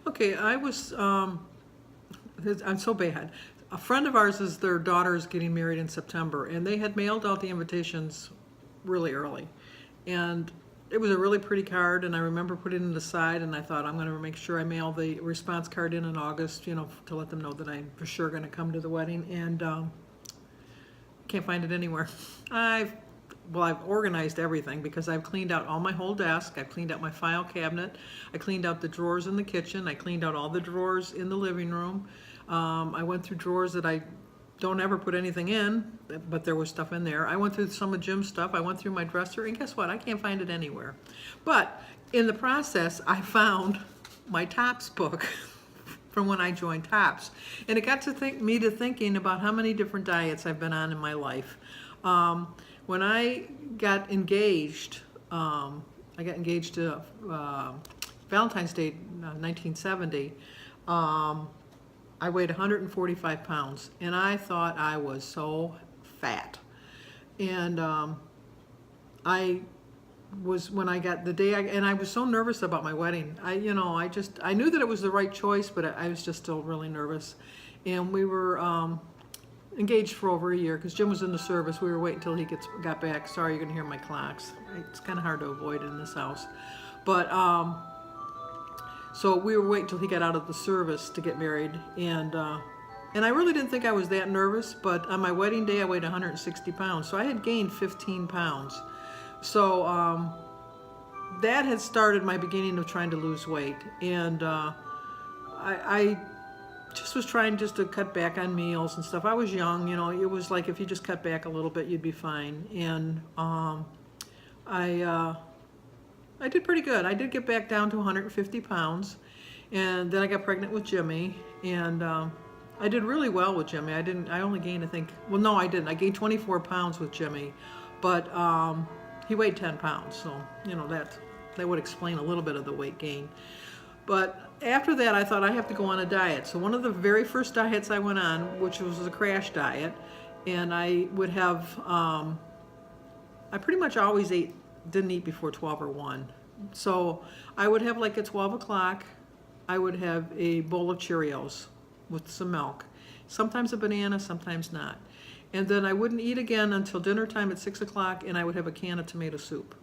Okay, I'm so bad. A friend of ours their daughter is getting married in September, and they had mailed out the invitations really early. And it was a really pretty card, and I remember putting it aside, and I thought, I'm going to make sure I mail the response card in August, to let them know that I'm for sure going to come to the wedding, and can't find it anywhere. I've organized everything because I've cleaned out all my whole desk. I've cleaned out my file cabinet. I cleaned out the drawers in the kitchen. I cleaned out all the drawers in the living room. I went through drawers that I don't ever put anything in, but there was stuff in there. I went through some of Jim's stuff. I went through my dresser, and guess what? I can't find it anywhere. But in the process, I found my Tops book from when I joined Tops. And it got to thinking about how many different diets I've been on in my life. When I got engaged, to Valentine's Day, 1970. I weighed 145 pounds, and I thought I was so fat. And I was, when I got the day, and I was so nervous about my wedding. I knew that it was the right choice, but I was just still really nervous. And we were engaged for over a year because Jim was in the service. We were waiting until he got back. Sorry, you're gonna hear my clocks. It's kind of hard to avoid in this house, but so we were waiting until he got out of the service to get married, and I really didn't think I was that nervous. But on my wedding day, I weighed 160 pounds, so I had gained 15 pounds. So that had started my beginning of trying to lose weight, and I just was trying just to cut back on meals and stuff. I was young, it was like if you just cut back a little bit, you'd be fine. And I did pretty good. I did get back down to 150 pounds, and then I got pregnant with Jimmy, and I did really well with Jimmy. I only gained, I think, well, no, I didn't. I gained 24 pounds with Jimmy, but he weighed 10 pounds, so, that would explain a little bit of the weight gain. But after that, I thought I have to go on a diet. So one of the very first diets I went on, which was a crash diet, and I would have, I pretty much always didn't eat before 12 or 1. So I would have, like, at 12 o'clock, I would have a bowl of Cheerios with some milk, sometimes a banana, sometimes not. And then I wouldn't eat again until dinner time at 6 o'clock, and I would have a can of tomato soup.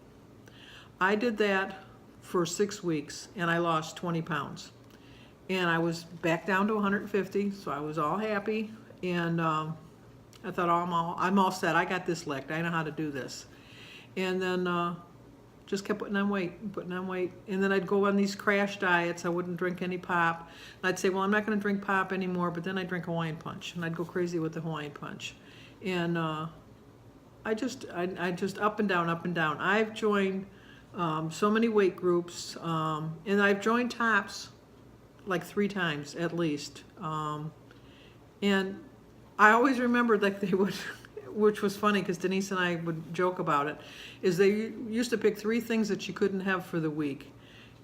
I did that for 6 weeks, and I lost 20 pounds. And I was back down to 150, so I was all happy. And I thought, oh, I'm all set. I got this licked. I know how to do this. And then just kept putting on weight. And then I'd go on these crash diets. I wouldn't drink any pop. And I'd say, well, I'm not going to drink pop anymore, but then I'd drink Hawaiian Punch, and I'd go crazy with the Hawaiian Punch. And I just up and down, up and down. I've joined so many weight groups, and I've joined Tops like 3 times at least. And I always remembered that they would, which was funny because Denise and I would joke about it, is they used to pick 3 things that you couldn't have for the week.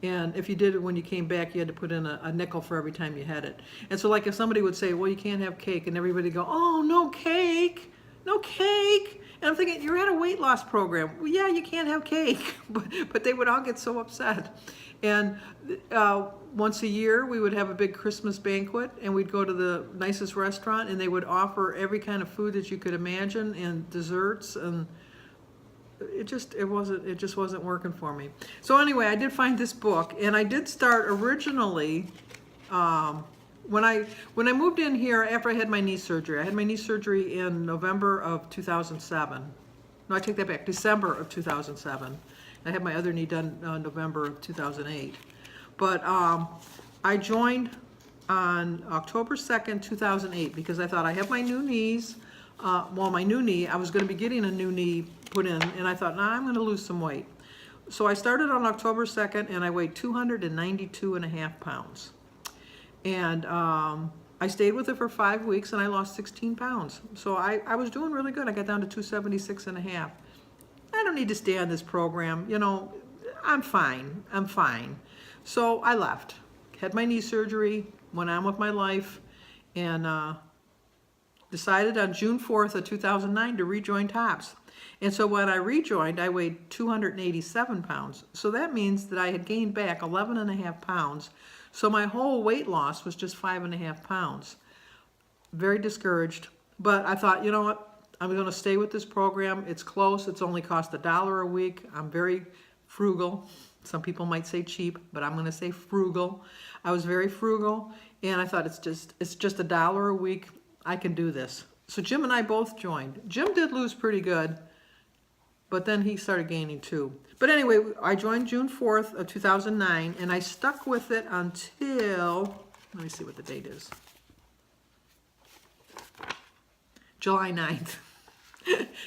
And if you did it when you came back, you had to put in a nickel for every time you had it. And so, like, if somebody would say, well, you can't have cake, and everybody would go, oh, no cake, no cake. And I'm thinking, you're at a weight loss program. Well, yeah, you can't have cake. But they would all get so upset. And once a year, we would have a big Christmas banquet, and we'd go to the nicest restaurant, and they would offer every kind of food that you could imagine, and desserts, and it just wasn't working for me. So anyway, I did find this book, and I did start originally when I moved in here after I had my knee surgery. I had my knee surgery in November of 2007. No, I take that back. December of 2007. I had my other knee done November of 2008. But I joined on October 2nd, 2008, because I thought I have my new knees. My new knee, I was going to be getting a new knee put in, and I thought, I'm going to lose some weight. So I started on October 2nd, and I weighed 292.5 pounds. And I stayed with it for 5 weeks, and I lost 16 pounds. So I was doing really good. I got down to 276.5. I don't need to stay on this program. I'm fine. So I left. Had my knee surgery, went on with my life, and decided on June 4th of 2009 to rejoin Tops. And so when I rejoined, I weighed 287 pounds. So that means that I had gained back 11 and a half pounds. So my whole weight loss was just 5.5 pounds. Very discouraged. But I thought, you know what? I'm going to stay with this program. It's close. It's only cost $1 a week. I'm very frugal. Some people might say cheap, but I'm going to say frugal. I was very frugal, and I thought it's just $1 a week. I can do this. So Jim and I both joined. Jim did lose pretty good, but then he started gaining too. But anyway, I joined June 4th of 2009, and I stuck with it until, let me see what the date is. July 9th.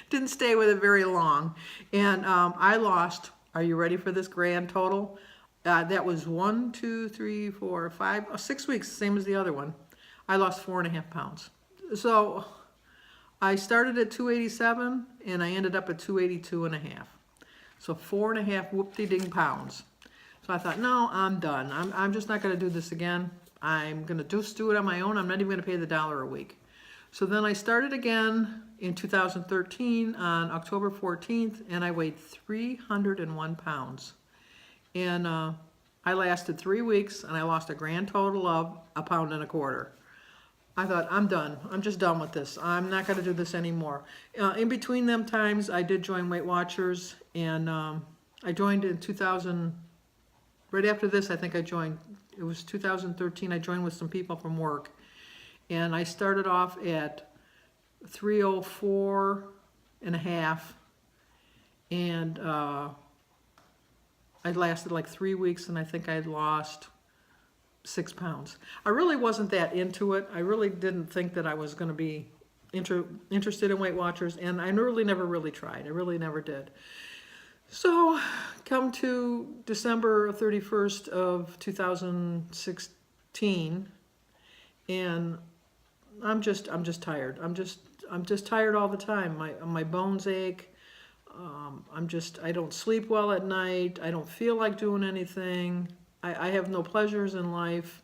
Didn't stay with it very long. And I lost, are you ready for this grand total? That was 1, 2, 3, 4, 5, 6 weeks, same as the other one. I lost 4.5 pounds. So I started at 287 and I ended up at 282.5. So 4.5 whoop-de-ding pounds. So I thought, no, I'm done. I'm just not going to do this again. I'm going to just do it on my own. I'm not even going to pay the $1 a week. So then I started again in 2013 on October 14th, and I weighed 301 pounds. And I lasted 3 weeks, and I lost a grand total of 1.25 pounds. I thought, I'm done. I'm just done with this. I'm not going to do this anymore. In between them times, I did join Weight Watchers, and I joined in 2000. Right after this, I think I joined. It was 2013. I joined with some people from work. And I started off at 304.5, and I lasted like 3 weeks, and I think I lost 6 pounds. I really wasn't that into it. I really didn't think that I was going to be interested in Weight Watchers, and I really never really tried. I really never did. So come to December 31st of 2016, and I'm just tired. I'm just tired all the time. My bones ache. I don't sleep well at night. I don't feel like doing anything. I have no pleasures in life.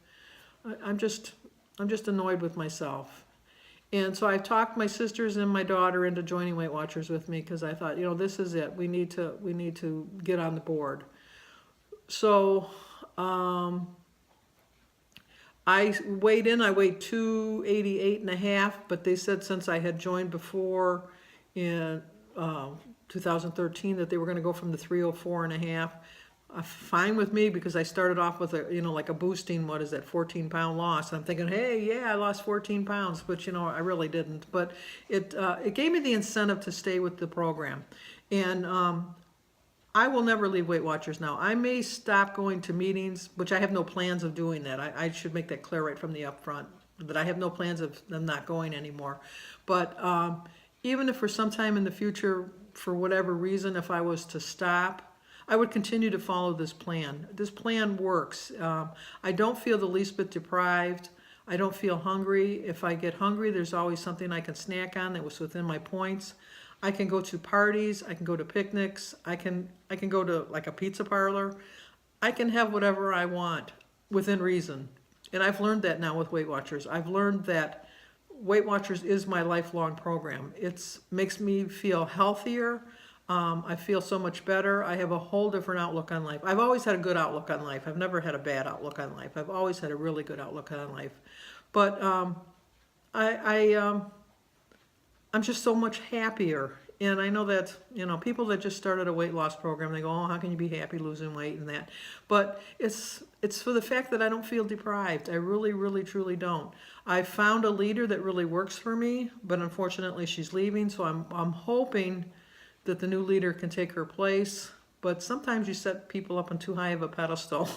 I'm just annoyed with myself. And so I talked my sisters and my daughter into joining Weight Watchers with me, because I thought, this is it. We need to get on the board. So I weighed 288.5, but they said since I had joined before in 2013 that they were going to go from the 304.5. Fine with me, because I started off with like a boosting, 14-pound loss. I'm thinking, hey, yeah, I lost 14 pounds, but I really didn't. But it gave me the incentive to stay with the program. And I will never leave Weight Watchers now. I may stop going to meetings, which I have no plans of doing that. I should make that clear right from the upfront, that I have no plans of them not going anymore. But even if for some time in the future, for whatever reason, if I was to stop, I would continue to follow this plan. This plan works. I don't feel the least bit deprived. I don't feel hungry. If I get hungry, there's always something I can snack on that was within my points. I can go to parties, I can go to picnics, I can go to like a pizza parlor. I can have whatever I want within reason. And I've learned that now with Weight Watchers. I've learned that Weight Watchers is my lifelong program. It makes me feel healthier. I feel so much better. I have a whole different outlook on life. I've always had a good outlook on life. I've never had a bad outlook on life. I've always had a really good outlook on life. But I'm just so much happier. And I know that, people that just started a weight loss program, they go, oh, how can you be happy losing weight and that? But it's for the fact that I don't feel deprived. I really, really, truly don't. I found a leader that really works for me, but unfortunately she's leaving. So I'm hoping that the new leader can take her place. But sometimes you set people up on too high of a pedestal.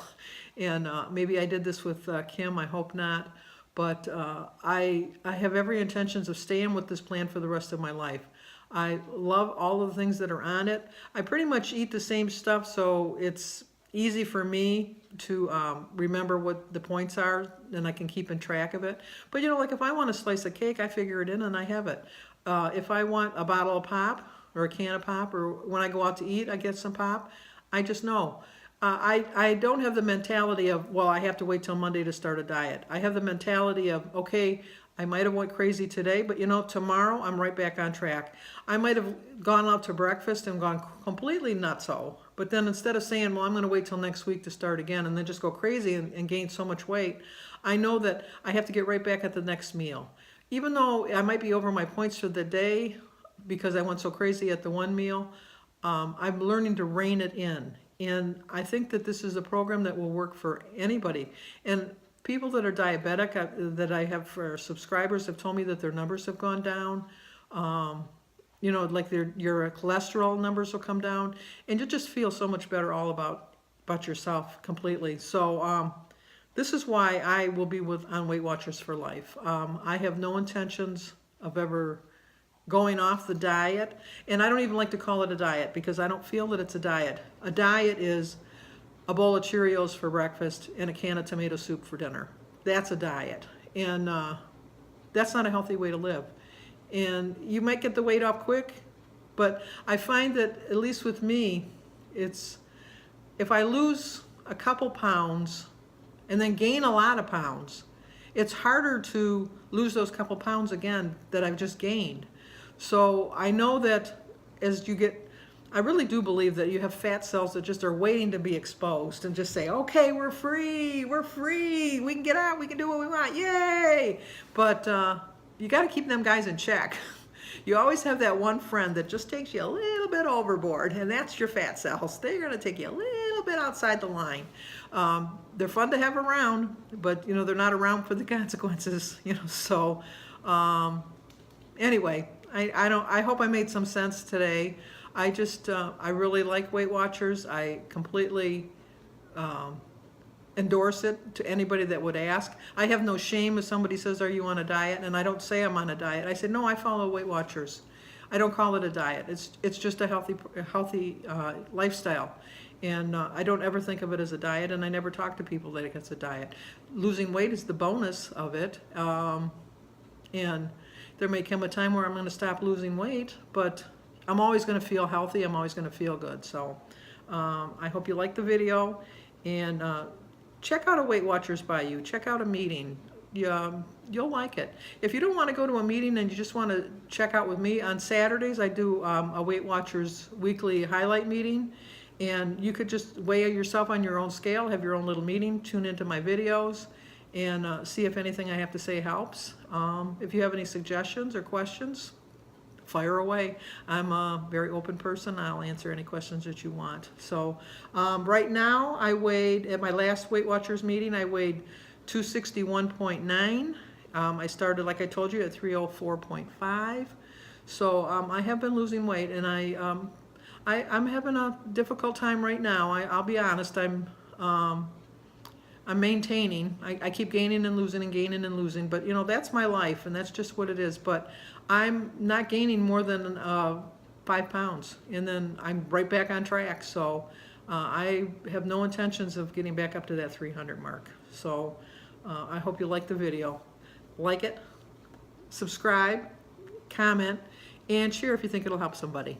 And maybe I did this with Kim. I hope not. But I have every intentions of staying with this plan for the rest of my life. I love all of the things that are on it. I pretty much eat the same stuff, so it's easy for me to remember what the points are, and I can keep in track of it. But like if I want a slice of cake, I figure it in and I have it. If I want a bottle of pop or a can of pop, or when I go out to eat, I get some pop, I just know. I don't have the mentality of, well, I have to wait till Monday to start a diet. I have the mentality of, okay, I might have went crazy today, but you know, tomorrow I'm right back on track. I might have gone out to breakfast and gone completely nutso, but then instead of saying, well, I'm going to wait till next week to start again and then just go crazy and gain so much weight, I know that I have to get right back at the next meal. Even though I might be over my points for the day because I went so crazy at the one meal, I'm learning to rein it in. And I think that this is a program that will work for anybody. And people that are diabetic that I have for subscribers have told me that their numbers have gone down. You know, like your cholesterol numbers will come down, and you just feel so much better all about yourself completely. So this is why I will be on Weight Watchers for life. I have no intentions of ever going off the diet, and I don't even like to call it a diet because I don't feel that it's a diet. A diet is a bowl of Cheerios for breakfast and a can of tomato soup for dinner. That's a diet, and that's not a healthy way to live. And you might get the weight off quick, but I find that, at least with me, it's if I lose a couple pounds and then gain a lot of pounds, it's harder to lose those couple pounds again that I've just gained. So I know that as you get, I really do believe that you have fat cells that just are waiting to be exposed and just say, okay, we're free, we can get out, we can do what we want, yay! But you got to keep them guys in check. You always have that one friend that just takes you a little bit overboard, and that's your fat cells. They're going to take you a little bit outside the line. They're fun to have around, but you know they're not around for the consequences. You know, so anyway, I hope I made some sense today. I just I really like Weight Watchers. I completely endorse it to anybody that would ask. I have no shame if somebody says, are you on a diet? And I don't say I'm on a diet. I say, no, I follow Weight Watchers. I don't call it a diet. It's just a healthy lifestyle. And I don't ever think of it as a diet, and I never talk to people that it's a diet. Losing weight is the bonus of it. And there may come a time where I'm going to stop losing weight, but I'm always going to feel healthy. I'm always going to feel good. So I hope you like the video, and check out a Weight Watchers by you. Check out a meeting. You'll like it. If you don't want to go to a meeting and you just want to check out with me, on Saturdays I do a Weight Watchers weekly highlight meeting, and you could just weigh yourself on your own scale, have your own little meeting, tune into my videos, and see if anything I have to say helps. If you have any suggestions or questions, fire away. I'm a very open person. I'll answer any questions that you want. So right now I weighed, at my last Weight Watchers meeting, I weighed 261.9. I started, like I told you, at 304.5. So I have been losing weight, and I'm having a difficult time right now. I'll be honest. I'm maintaining. I keep gaining and losing and gaining and losing, but you know, that's my life and that's just what it is. But I'm not gaining more than 5 pounds, and then I'm right back on track. So I have no intentions of getting back up to that 300 mark. So I hope you like the video. Like it, subscribe, comment, and share if you think it'll help somebody.